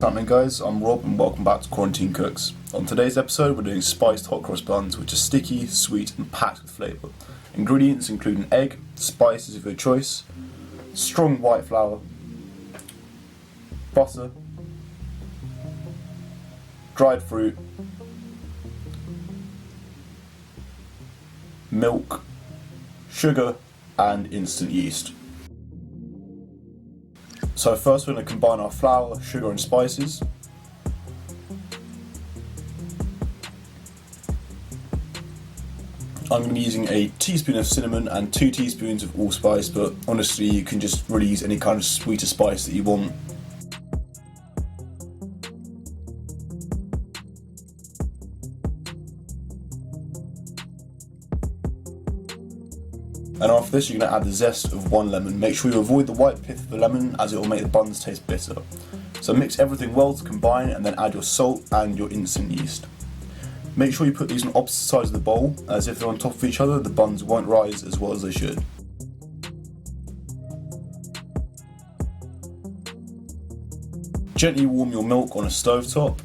What's happening, guys? I'm Rob and welcome back to Quarantine Cooks. On today's episode we're doing spiced hot cross buns, which are sticky, sweet and packed with flavour. Ingredients include an egg, spices of your choice, strong white flour, butter, dried fruit, milk, sugar and instant yeast. So first we're going to combine our flour, sugar and spices. I'm going to be using a teaspoon of cinnamon and 2 teaspoons of allspice, but honestly you can just really use any kind of sweeter spice that you want. And after this you're going to add the zest of 1 lemon. Make sure you avoid the white pith of the lemon as it will make the buns taste bitter. So mix everything well to combine and then add your salt and your instant yeast. Make sure you put these on opposite sides of the bowl, as if they're on top of each other the buns won't rise as well as they should. Gently warm your milk on a stovetop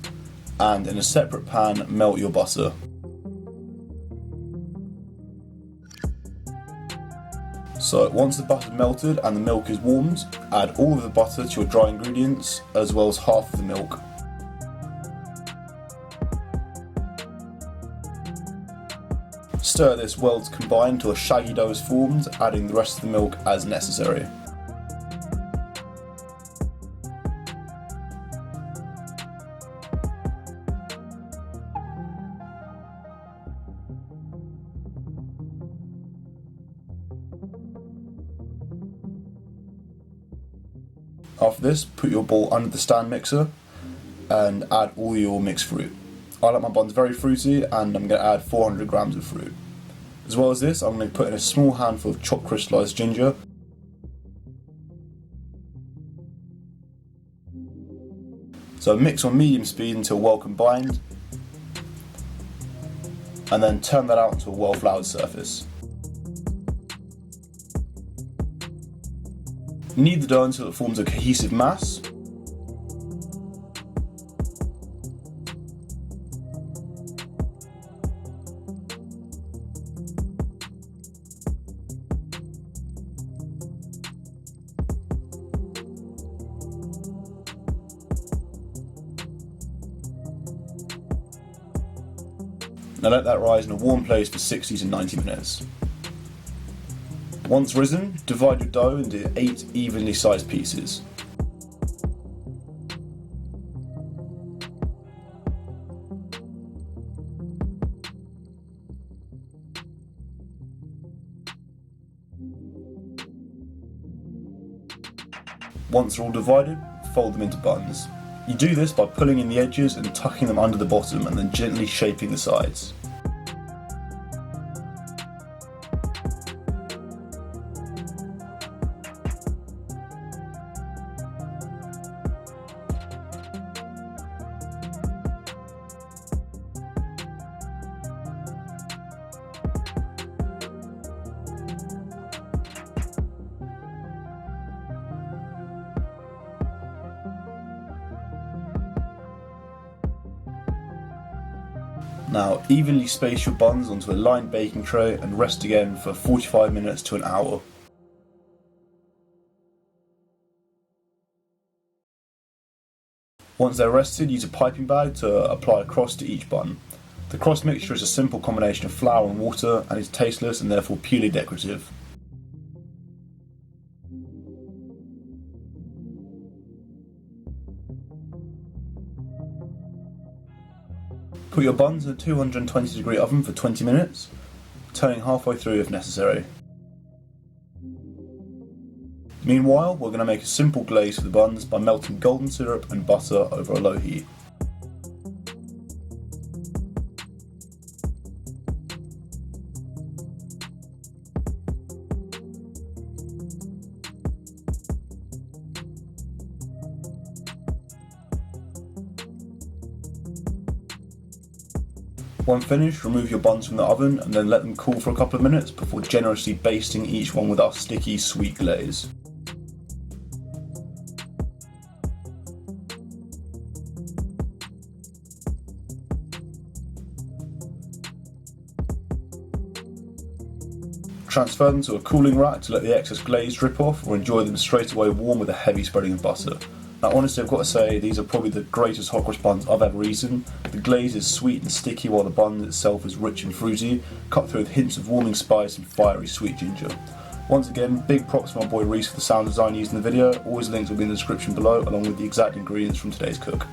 and in a separate pan melt your butter. So once the butter is melted and the milk is warmed, add all of the butter to your dry ingredients as well as half of the milk. Stir this well to combine until a shaggy dough is formed, adding the rest of the milk as necessary. After this, put your bowl under the stand mixer and add all your mixed fruit. I like my buns very fruity and I'm going to add 400 grams of fruit. As well as this, I'm going to put in a small handful of chopped crystallised ginger. So mix on medium speed until well combined and then turn that out into a well floured surface. Knead the dough until it forms a cohesive mass. Now let that rise in a warm place for 60 to 90 minutes. Once risen, divide your dough into 8 evenly sized pieces. Once they're all divided, fold them into buns. You do this by pulling in the edges and tucking them under the bottom and then gently shaping the sides. Now evenly space your buns onto a lined baking tray and rest again for 45 minutes to an hour. Once they're rested, use a piping bag to apply a crust to each bun. The crust mixture is a simple combination of flour and water and is tasteless and therefore purely decorative. Put your buns in a 220 degree oven for 20 minutes, turning halfway through if necessary. Meanwhile, we're going to make a simple glaze for the buns by melting golden syrup and butter over a low heat. When finished, remove your buns from the oven and then let them cool for a couple of minutes before generously basting each one with our sticky sweet glaze. Transfer them to a cooling rack to let the excess glaze drip off, or enjoy them straight away warm with a heavy spreading of butter. Now honestly, I've got to say, these are probably the greatest hot cross buns I've ever eaten. The glaze is sweet and sticky while the bun itself is rich and fruity, cut through with hints of warming spice and fiery sweet ginger. Once again, big props to my boy Reece for the sound design used in the video. All his links will be in the description below, along with the exact ingredients from today's cook.